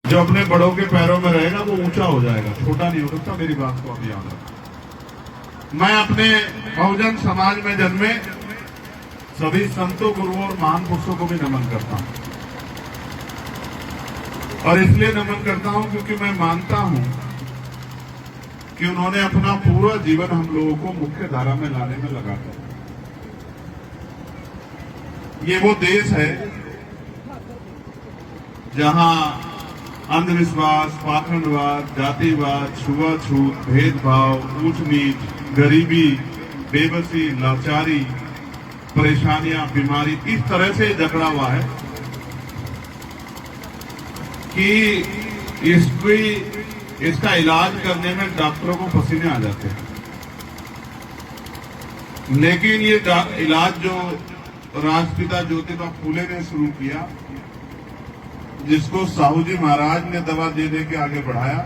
जो अपने बड़ों के पैरों में रहेगा वो ऊंचा हो जाएगा, छोटा नहीं हो सकता। मेरी बात को आप याद रखें। मैं अपने बहुजन समाज में जन्मे सभी संतों, गुरुओं और महान पुरुषों को भी नमन करता हूं। और इसलिए नमन करता हूं क्योंकि मैं मानता हूं कि उन्होंने अपना पूरा जीवन हम लोगों को मुख्य धारा में लाने में लगा दिया। ये वो देश है जहां अंधविश्वास, पाखंडवाद, जातिवाद, छुआछूत, भेदभाव, ऊंच नीच, गरीबी, बेबसी, लाचारी, परेशानियां, बीमारी इस तरह से जकड़ा हुआ है कि इसका इलाज करने में डॉक्टरों को पसीने आ जाते हैं। लेकिन ये इलाज जो राष्ट्रपिता ज्योतिबा फूले ने शुरू किया, जिसको साहू जी महाराज ने दवा दे दे के आगे बढ़ाया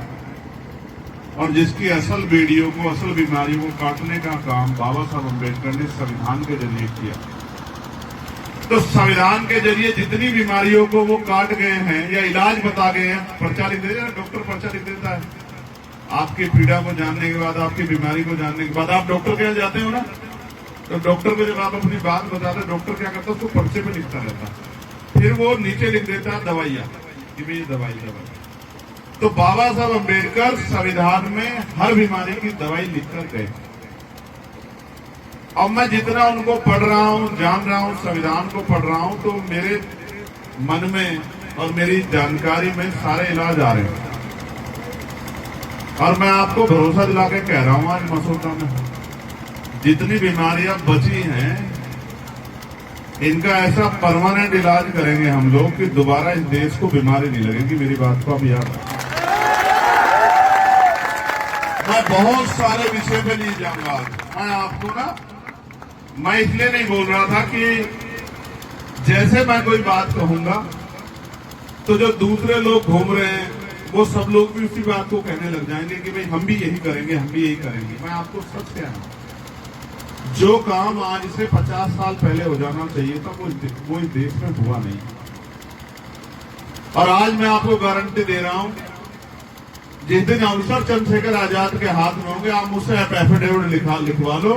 और जिसकी असल बेड़ियों को, असल बीमारियों को काटने का काम बाबा साहब अम्बेडकर ने संविधान के जरिए किया। तो संविधान के जरिए जितनी बीमारियों को वो काट गए हैं या इलाज बता गए हैं, पर्चा लिख देते हैं, डॉक्टर पर्चा लिख देता है। आपकी पीड़ा को जानने के बाद, आपकी बीमारी को जानने के बाद आप डॉक्टर के यहाँ जाते हो ना, तो डॉक्टर को जब आप अपनी बात बताते, डॉक्टर क्या करता है, उसको पर्चे पे लिखता रहता है, फिर वो नीचे लिख देता है दवाइयां कि भाई ये दवाई। तो बाबा साहब अम्बेडकर संविधान में हर बीमारी की दवाई लिखकर गए। अब मैं जितना उनको पढ़ रहा हूं, जान रहा हूं, संविधान को पढ़ रहा हूं, तो मेरे मन में और मेरी जानकारी में सारे इलाज आ रहे हैं। और मैं आपको भरोसा दिला के कह रहा हूं, आज मसौदा में जितनी बीमारियां बची हैं, इनका ऐसा परमानेंट इलाज करेंगे हम लोग कि दोबारा इस देश को बीमारी नहीं लगेगी। मेरी बात को आप याद रखें। मैं बहुत सारे विषय पे नहीं जाऊंगा। मैं आपको ना, मैं इसलिए नहीं बोल रहा था कि जैसे मैं कोई बात कहूंगा तो जो दूसरे लोग घूम रहे हैं वो सब लोग भी उसी बात को कहने लग जाएंगे कि भाई हम भी यही करेंगे, हम भी यही करेंगे। मैं आपको सच कह रहा हूं, जो काम आज से 50 साल पहले हो जाना चाहिए था वो इस देश में हुआ नहीं। और आज मैं आपको गारंटी दे रहा हूं, जिस दिन अवसर चंद्रशेखर आजाद के हाथ में होंगे, आप मुझसे एफिडेविट लिखवा लो,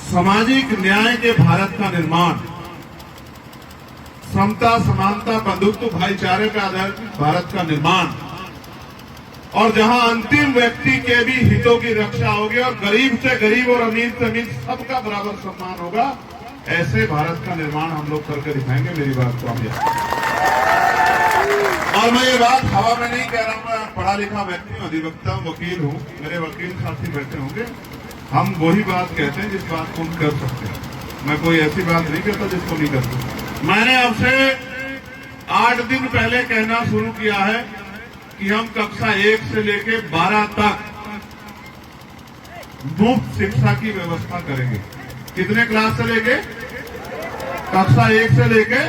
सामाजिक न्याय के भारत का निर्माण, समता, समानता, बंधुत्व, भाईचारे का आधारित भारत का निर्माण, और जहां अंतिम व्यक्ति के भी हितों की रक्षा होगी और गरीब से गरीब और अमीर से अमीर सबका बराबर सम्मान होगा, ऐसे भारत का निर्माण हम लोग करके दिखाएंगे। मेरी बात को हम याद। और मैं ये बात हवा में नहीं कह रहा हूं, मैं पढ़ा लिखा व्यक्ति हूं, अधिवक्ता, वकील हूं, मेरे वकील साथी बैठे होंगे। हम वही बात कहते हैं जिस बात को हम कर सकते हैं। मैं कोई ऐसी बात नहीं कहता जिसको नहीं कर सकता। मैंने आपसे 8 दिन पहले कहना शुरू किया है कि हम कक्षा 1 से लेके 12 तक मुफ्त शिक्षा की व्यवस्था करेंगे। कितने क्लास से लेके? कक्षा 1 से लेके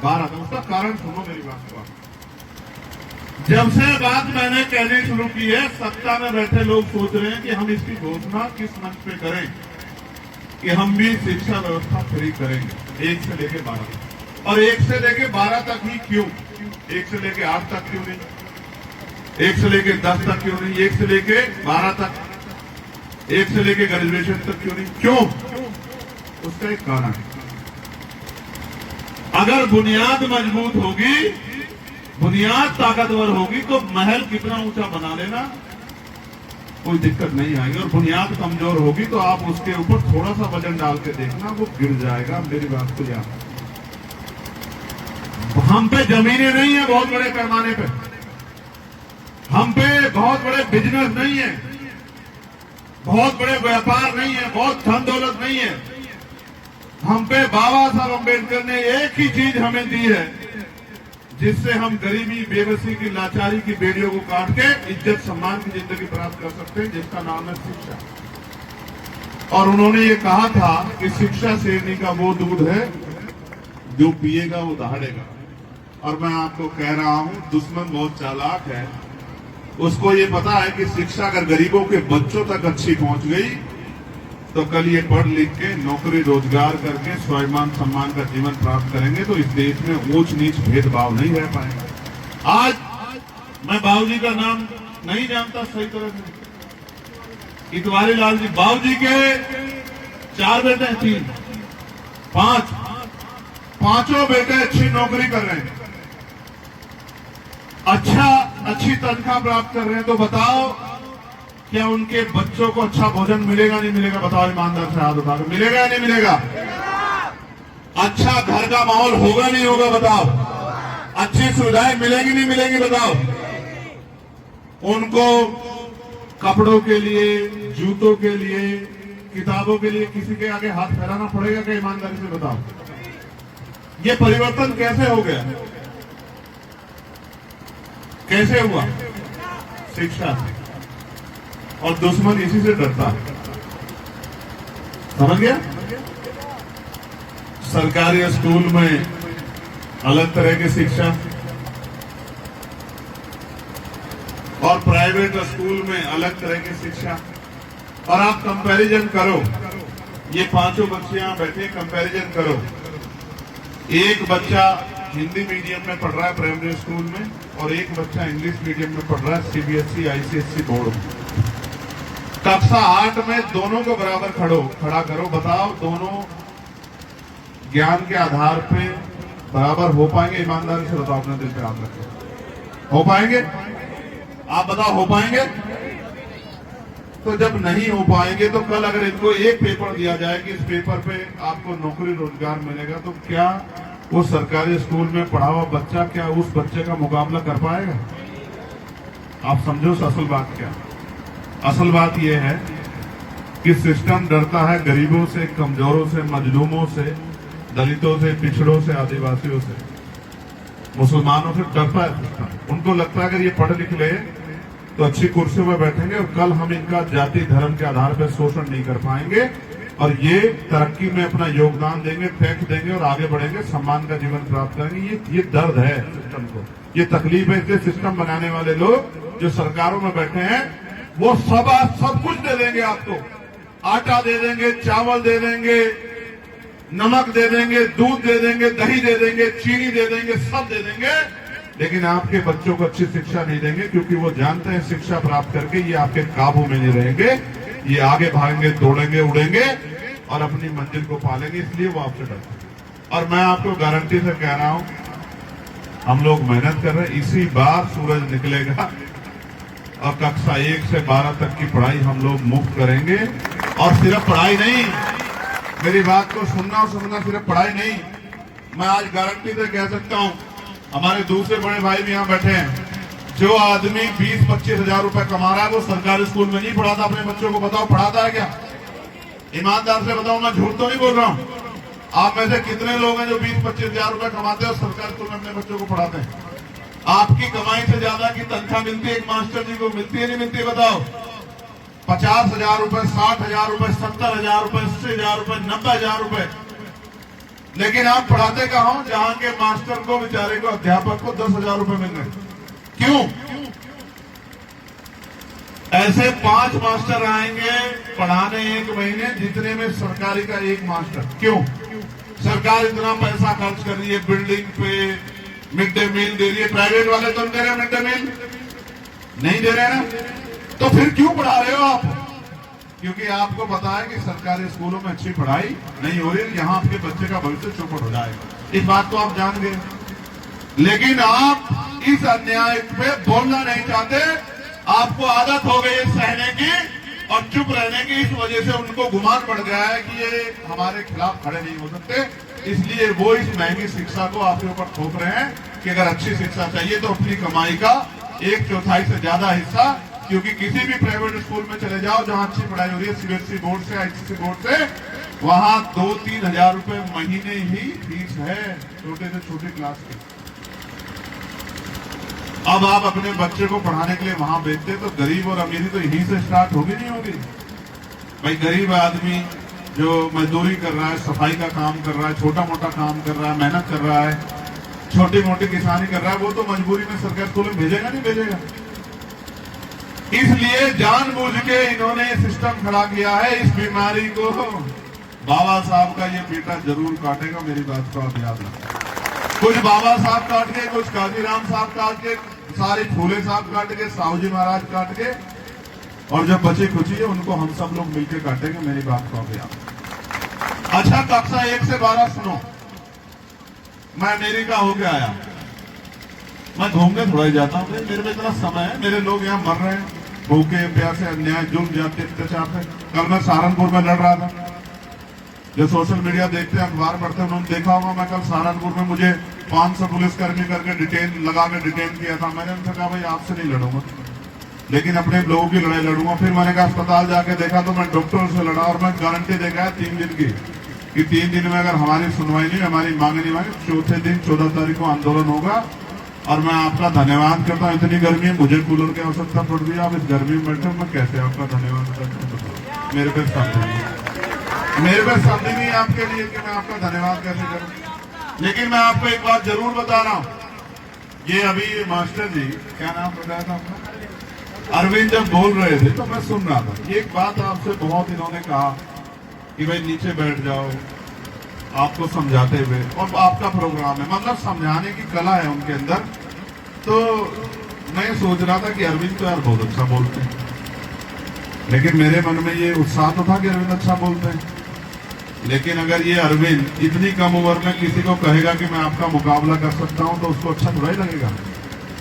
12 तक। उसका कारण सुनो मेरी बात को। जब से बात मैंने कहनी शुरू की है, सत्ता में बैठे लोग सोच रहे हैं कि हम इसकी घोषणा किस मंच पे करें कि हम भी शिक्षा व्यवस्था फ्री करेंगे 1 से लेके 12 तक। और 1 से लेके 12 तक ही क्यों? 1 से लेके 8 तक क्यों नहीं? 1 से लेके 10 तक क्यों नहीं? 1 से लेके 12 तक, 1 से लेके ग्रेजुएशन तक क्यों नहीं? क्यों? उसका एक कारण है। अगर बुनियाद मजबूत होगी, बुनियाद ताकतवर होगी, तो महल कितना ऊंचा बना लेना कोई दिक्कत नहीं आएगी। और बुनियाद कमजोर होगी तो आप उसके ऊपर थोड़ा सा वजन डाल के देखना, वो गिर जाएगा। मेरी बात को याद। हम पे जमीनें नहीं है बहुत बड़े पैमाने पे, हम पे बहुत बड़े बिजनेस नहीं है, बहुत बड़े व्यापार नहीं है, बहुत धन दौलत नहीं है। हम पे बाबा साहब अम्बेडकर ने एक ही चीज हमें दी है, जिससे हम गरीबी, बेबसी की, लाचारी की बेड़ियों को काट के इज्जत सम्मान की जिंदगी प्राप्त कर सकते हैं, जिसका नाम है शिक्षा। और उन्होंने ये कहा था कि शिक्षा शेरनी का वो दूध है जो पिएगा वो दहाड़ेगा। और मैं आपको कह रहा हूं, दुश्मन बहुत चालाक है, उसको ये पता है कि शिक्षा अगर गरीबों के बच्चों तक अच्छी पहुंच गई तो कल ये पढ़ लिख के नौकरी रोजगार करके स्वाभिमान सम्मान का जीवन प्राप्त करेंगे तो इस देश में ऊंच नीच भेदभाव नहीं रह पाएगा। आज मैं बाबूजी का नाम नहीं जानता सही तरह से। इतवारी लाल जी बाबूजी के 4 बेटे हैं, 3, 5, पांचों बेटे अच्छी नौकरी कर रहे हैं, अच्छी तनख्वाह प्राप्त कर रहे हैं। तो बताओ क्या उनके बच्चों को अच्छा भोजन मिलेगा नहीं मिलेगा? बताओ ईमानदार से हाथ उठाकर, मिलेगा या नहीं मिलेगा? अच्छा घर का माहौल होगा नहीं होगा? बताओ अच्छी सुविधाएं मिलेंगी नहीं मिलेंगी? बताओ उनको कपड़ों के लिए, जूतों के लिए, किताबों के लिए किसी के आगे हाथ फैलाना पड़ेगा क्या? ईमानदारी से बताओ ये परिवर्तन कैसे हो गया? कैसे हुआ? शिक्षा से। और दुश्मन इसी से डरता है, समझ गया? सरकारी स्कूल में अलग तरह की शिक्षा और प्राइवेट स्कूल में अलग तरह की शिक्षा। और आप कंपैरिजन करो, ये पांचों बच्चे यहां बैठे, कंपैरिजन करो। एक बच्चा हिंदी मीडियम में पढ़ रहा है प्राइमरी स्कूल में और एक बच्चा इंग्लिश मीडियम में पढ़ रहा है सीबीएसई आईसीएसई बोर्ड में। कक्षा 8 में दोनों को बराबर खड़ा करो, बताओ दोनों ज्ञान के आधार पे बराबर हो पाएंगे? ईमानदारी से बताओ, अपने दिल पे हाथ रखो, हो पाएंगे? आप बताओ हो पाएंगे? तो जब नहीं हो पाएंगे तो कल अगर इनको एक पेपर दिया जाए कि इस पेपर पे आपको नौकरी रोजगार मिलेगा, तो क्या वो सरकारी स्कूल में पढ़ा हुआ बच्चा क्या उस बच्चे का मुकाबला कर पाएगा? आप समझो असल बात क्या? असल बात यह है कि सिस्टम डरता है गरीबों से, कमजोरों से, मजलूमों से, दलितों से, पिछड़ों से, आदिवासियों से, मुसलमानों से डरता है सिस्टम। उनको लगता है अगर ये पढ़ लिख ले तो अच्छी कुर्सियों में बैठेंगे और कल हम इनका जाति धर्म के आधार पर शोषण नहीं कर पाएंगे और ये तरक्की में अपना योगदान देंगे, टैक्स देंगे और आगे बढ़ेंगे, सम्मान का जीवन प्राप्त करेंगे। ये दर्द है सिस्टम को, ये तकलीफ है। इसलिए सिस्टम बनाने वाले लोग जो सरकारों में बैठे हैं वो सब कुछ दे देंगे आपको, आटा दे देंगे, चावल दे देंगे, नमक दे देंगे, दूध दे देंगे, दही दे देंगे, चीनी दे देंगे, सब दे देंगे, लेकिन आपके बच्चों को अच्छी शिक्षा नहीं देंगे क्योंकि वो जानते हैं शिक्षा प्राप्त करके ये आपके काबू में नहीं रहेंगे, ये आगे भागेंगे, दौड़ेंगे, उड़ेंगे और अपनी मंजिल को पालेंगे। इसलिए वो आपसे डरते हैं। और मैं आपको गारंटी से कह रहा हूं, हम लोग मेहनत कर रहे हैं, इसी बार सूरज निकलेगा और कक्षा 1 से 12 तक की पढ़ाई हम लोग मुफ्त करेंगे। और सिर्फ पढ़ाई नहीं, मेरी बात को सुनना और समझना, सिर्फ पढ़ाई नहीं, मैं आज गारंटी से कह सकता हूं, हमारे दूसरे बड़े भाई भी यहाँ बैठे हैं, जो आदमी 20-25 हजार रुपए कमा रहा है वो सरकारी स्कूल में नहीं पढ़ाता अपने बच्चों को। बताओ पढ़ाता है क्या? ईमानदार से बताओ, मैं झूठ तो नहीं बोल रहा हूँ। आप में से कितने लोग हैं जो 20-25 हजार रुपए कमाते हैं और सरकारी स्कूल में अपने बच्चों को पढ़ाते हैं? आपकी कमाई से ज्यादा की तनख्वाह मिलती है एक मास्टर जी को, मिलती है नहीं मिलती? बताओ 50,000 रुपए, 60,000 रुपए, 70,000 रुपए, 80,000 रुपए, 90,000 रुपए, लेकिन आप पढ़ाते कहाँ हो जहां के मास्टर को, बेचारे को, अध्यापक को 10,000 रुपए मिल रहे? क्यों? ऐसे 5 मास्टर आएंगे पढ़ाने एक महीने जितने में सरकारी का एक मास्टर। क्यों? सरकार इतना पैसा खर्च कर रही है बिल्डिंग पे, मिड डे मील दे रही है, प्राइवेट वाले तो दे रहे हैं मिड डे मील? नहीं दे रहे ना, तो फिर क्यों पढ़ा रहे हो आप? क्योंकि आपको पता है कि सरकारी स्कूलों में अच्छी पढ़ाई नहीं हो रही, यहाँ आपके बच्चे का भविष्य चौपट हो जाएगा। इस बात को आप जान गए, लेकिन आप इस अन्याय पे बोलना नहीं चाहते। आपको आदत हो गई है सहने की और चुप रहने की। इस वजह से उनको गुमान बढ़ गया है कि ये हमारे खिलाफ खड़े नहीं हो सकते, इसलिए वो इस महंगी शिक्षा को आपके ऊपर थोप रहे हैं कि अगर अच्छी शिक्षा चाहिए तो अपनी कमाई का 1/4 से ज्यादा हिस्सा, क्योंकि किसी भी प्राइवेट स्कूल में चले जाओ जहां अच्छी पढ़ाई हो रही है, सीबीएसई बोर्ड से, आईसीएसई बोर्ड से, वहां 2-3 हजार रुपए महीने ही फीस है छोटे से छोटे क्लास की। अब आप अपने बच्चे को पढ़ाने के लिए वहां भेजते तो गरीब और अमीरी तो यहीं से स्टार्ट होगी नहीं होगी? भाई गरीब आदमी जो मजदूरी कर रहा है, सफाई का काम कर रहा है, छोटा मोटा काम कर रहा है, मेहनत कर रहा है, छोटी मोटी किसानी कर रहा है, वो तो मजबूरी में सरकारी स्कूल में भेजेगा नहीं भेजेगा? इसलिए जानबूझ के इन्होंने सिस्टम खड़ा किया है। इस बीमारी को बाबा साहब का ये बेटा जरूर काटेगा, मेरी बात को आप याद रखें। कुछ बाबा साहब काट के, कुछ काजीराम साहब काट के, सारे फूले साहब काट के, साहू जी महाराज काट के, और जो बची खुची है उनको हम सब लोग मिलकर काटेंगे, मेरी बात को आप याद रखें। अच्छा, कक्षा 1 से 12 सुनो। मैं अमेरिका होके आया, मैं घूमने थोड़ा ही जाता हूँ, मेरे में इतना समय है, मेरे लोग यहाँ मर रहे हैं भूखे प्यासे, अन्याय जुल्म जाति अत्याचार से। कल मैं सहारनपुर में लड़ रहा था, जो सोशल मीडिया देखते हैं, अखबार पढ़ते हैं, उन्होंने देखा होगा, मैं कल सहारनपुर में मुझे 500 पुलिसकर्मी करके डिटेन किया था। मैंने उनसे कहा भाई आपसे नहीं लड़ूंगा, लेकिन अपने लोगों की लड़ाई लड़ूंगा। फिर मैंने कहा अस्पताल जाके देखा तो मैं डॉक्टरों से लड़ा, और मैं गारंटी देखा है 3 दिन की, कि 3 दिन में अगर हमारी सुनवाई नहीं, हमारी मांग नहीं मांगी, चौथे दिन 14 तारीख को आंदोलन होगा। और मैं आपका धन्यवाद करता हूँ। इतनी गर्मी है, मुझे कूलर की आवश्यकता पड़ रही है, आप इस गर्मी में बैठे, मैं कैसे आपका धन्यवाद करता हूँ? मेरे पे शब्द नहीं है आपके लिए कि मैं आपका धन्यवाद कैसे करूं। लेकिन मैं आपको एक बात जरूर बता रहा हूं, ये अभी मास्टर जी, क्या नाम बताया था आपका, अरविंद, जब बोल रहे थे तो मैं सुन रहा था। ये एक बात आपसे बहुत इन्होंने कहा कि भाई नीचे बैठ जाओ, आपको समझाते हुए, और आपका प्रोग्राम है, मतलब समझाने की कला है उनके अंदर। तो मैं सोच रहा था कि अरविंद तो यार बहुत अच्छा बोलते हैं, लेकिन मेरे मन में ये उत्साह तो था कि अरविंद अच्छा बोलते हैं। लेकिन अगर ये अरविंद इतनी कम उम्र में किसी को कहेगा कि मैं आपका मुकाबला कर सकता हूं, तो उसको अच्छा थोड़ा ही लगेगा।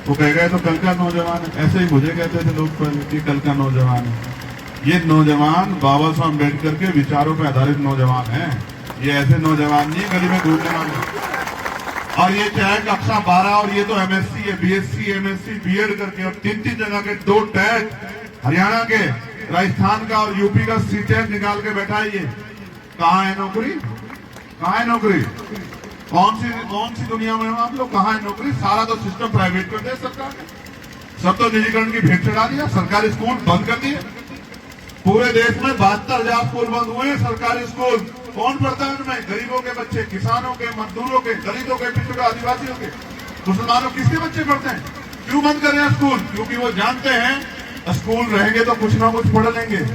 वो कहेगा ये तो कल का नौजवान है। ऐसे ही मुझे कहते थे लोग पहले कि कल का नौजवान है। ये नौजवान बाबा साहब अम्बेडकर के विचारों पर आधारित नौजवान है, ये ऐसे नौजवान नहीं गली में घूमने वाले। और ये चाहे कक्षा 12, और ये तो एमएससी है, बीएससी, एमएससी, बीएड करके, और 3-3 जगह के 2 टैग, हरियाणा के, राजस्थान का और यूपी का सीटेट निकाल के बैठा है। ये कहाँ है नौकरी? कहाँ है नौकरी? कौन सी दुनिया में हो आप लोग? कहाँ है नौकरी? सारा तो सिस्टम प्राइवेट कर दिया सरकार ने, सब तो निजीकरण की भेंट चढ़ा दिया, सरकारी स्कूल बंद कर दिए। पूरे देश में 72,000 स्कूल बंद हुए हैं, सरकारी स्कूल। कौन पढ़ता है उनमें? गरीबों के बच्चे, किसानों के, मजदूरों के, दलितों के, पिछड़े आदिवासियों के, मुसलमानों, किसके बच्चे पढ़ते हैं? क्यों बंद कर रहे हैं स्कूल? क्योंकि वो जानते हैं स्कूल रहेंगे तो कुछ ना कुछ पढ़ लेंगे।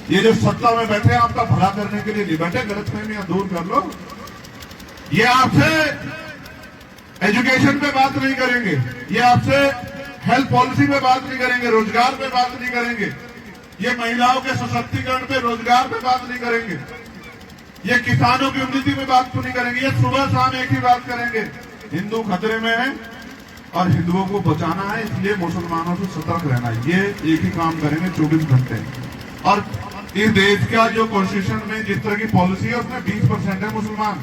ये जो सत्ता में बैठे हैं आपका भला करने के लिए नहीं बैठे, गलतफहमियां दूर कर लो। ये आपसे एजुकेशन पे बात नहीं करेंगे, ये आपसे हेल्थ पॉलिसी पे बात नहीं करेंगे, रोजगार पे बात नहीं करेंगे, ये महिलाओं के सशक्तिकरण पे, रोजगार पे बात नहीं करेंगे, ये किसानों की उन्नति पे बात तो नहीं करेंगे। ये सुबह शाम एक ही बात करेंगे, हिंदू खतरे में है और हिंदुओं को बचाना है, इसलिए मुसलमानों से सतर्क रहना है। ये एक ही काम करेंगे 24 घंटे। और इस देश का जो कॉन्स्टिट्यूशन में जिस तरह की पॉलिसी है, उसमें 20% है मुसलमान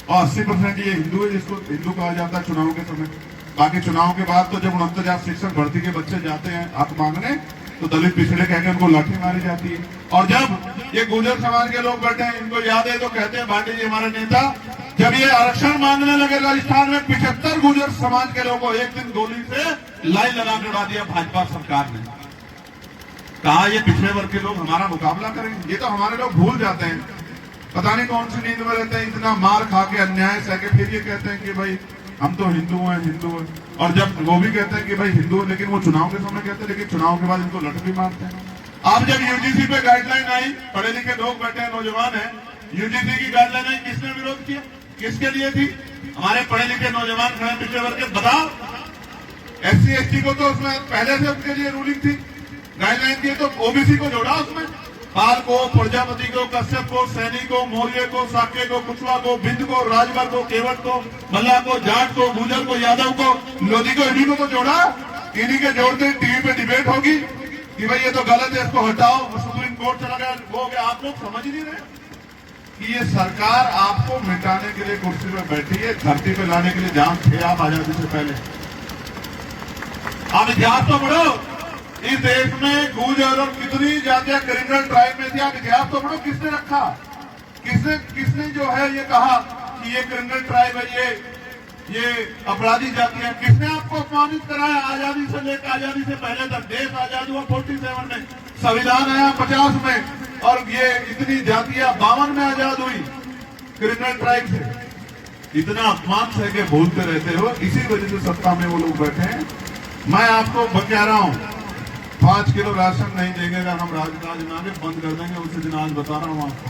और 80% ये हिंदू है, जिसको हिंदू कहा जाता है चुनाव के समय। बाकी चुनाव के बाद तो जब 69,000 शिक्षक भर्ती के बच्चे जाते हैं हक मांगने, तो दलित पिछड़े कहकर उनको लाठी मारी जाती है। और जब ये गुर्जर समाज के लोग बैठे हैं, इनको याद है तो कहते हैं भाटी जी हमारे नेता, जब ये आरक्षण मांगने लगे राजस्थान में, 75 गुर्जर समाज के लोगों को एक दिन गोली से लाइन लगा के उड़ा दिया भाजपा सरकार ने। कहा ये पिछड़े वर्ग के लोग हमारा मुकाबला करेंगे? ये तो हमारे लोग भूल जाते हैं, पता नहीं कौन सी नींद में रहते हैं, इतना मार खा के अन्याय सह के फिर ये कहते हैं कि भाई हम तो हिंदू हैं, हिंदू हैं। और जब वो भी कहते हैं कि भाई हिंदू है, लेकिन वो चुनाव के समय कहते हैं, लेकिन चुनाव के बाद इनको लठ भी मारते हैं। अब जब यूजीसी पे गाइडलाइन आई, पढ़े लिखे लोग बैठे हैं, नौजवान है, यूजीसी की गाइडलाइन आई, किसने विरोध किया? किसके लिए थी? हमारे पढ़े लिखे नौजवान खड़े पिछड़े वर्ग के। बताओ, SC ST को तो उसमें पहले से उनके लिए रूलिंग थी, गाइडलाइन थी, तो ओबीसी को जोड़ा उसमें, पाल को, प्रजापति को, कश्यप को, सैनी को, मौर्य को, साक्य को, कुशवाहा को, बिंद को, राजभर को, केवट को, मल्ला को, जाट को, गुजर को, यादव को, लोधी को, इन्हीं को तो जोड़ा। इन्हीं के जोड़ते टीवी पे डिबेट होगी कि भाई ये तो गलत है, इसको हटाओ, सुप्रीम कोर्ट चला गया, वो हो गया। आप लोग समझ ही नहीं रहे कि ये सरकार आपको मिटाने के लिए कुर्सी पे बैठी है, धरती पे लाने के लिए जहां थे आप आजादी से पहले। आप इतिहास तो पढ़ो, इस देश में गुर्जर और कितनी जातियां क्रिमिनल ट्राइब में थी। आप इतिहास तो पढ़ो, किसने रखा, किसने जो है ये कहा कि ये क्रिमिनल ट्राइब है, ये अपराधी जाति है? किसने आपको अपमानित कराया? आजादी से लेकर आजादी से पहले तक देश आजाद हुआ 47 में, संविधान आया 50 में, और ये इतनी जातियां 52 में आजाद हुई क्रिमिनल ट्राइब से। इतना अपमान सह के बोलते रहते हो, इसी वजह से सत्ता में वो लोग बैठे हैं। मैं आपको कह रहा हूं, 5 किलो राशन नहीं देंगे, अगर हम राजकाज में आगे बंद कर देंगे, उसी दिन आज बता रहा हूं आपको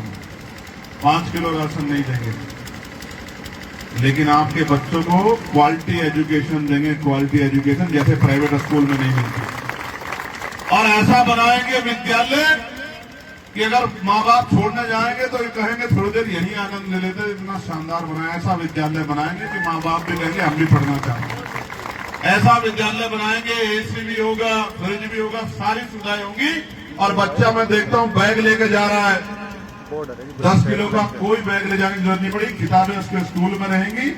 5 किलो राशन नहीं देंगे, लेकिन आपके बच्चों को क्वालिटी एजुकेशन देंगे, क्वालिटी एजुकेशन जैसे प्राइवेट स्कूल में नहीं मिलती। और ऐसा बनाएंगे विद्यालय कि अगर माँ बाप छोड़ने जाएंगे तो ये कहेंगे थोड़ी देर यही आनंद ले लेते, इतना शानदार बनाया। ऐसा विद्यालय बनाएंगे कि माँ बाप भी कहेंगे हम भी पढ़ना चाहते हैं। ऐसा विद्यालय बनाएंगे, एसी भी होगा, फ्रिज भी होगा, सारी सुविधाएं होंगी। और बच्चा मैं देखता हूं बैग लेके जा रहा है, 10 किलो का कोई बैग ले जाने की जरूरत नहीं पड़ी, किताबें उसके स्कूल में रहेंगी।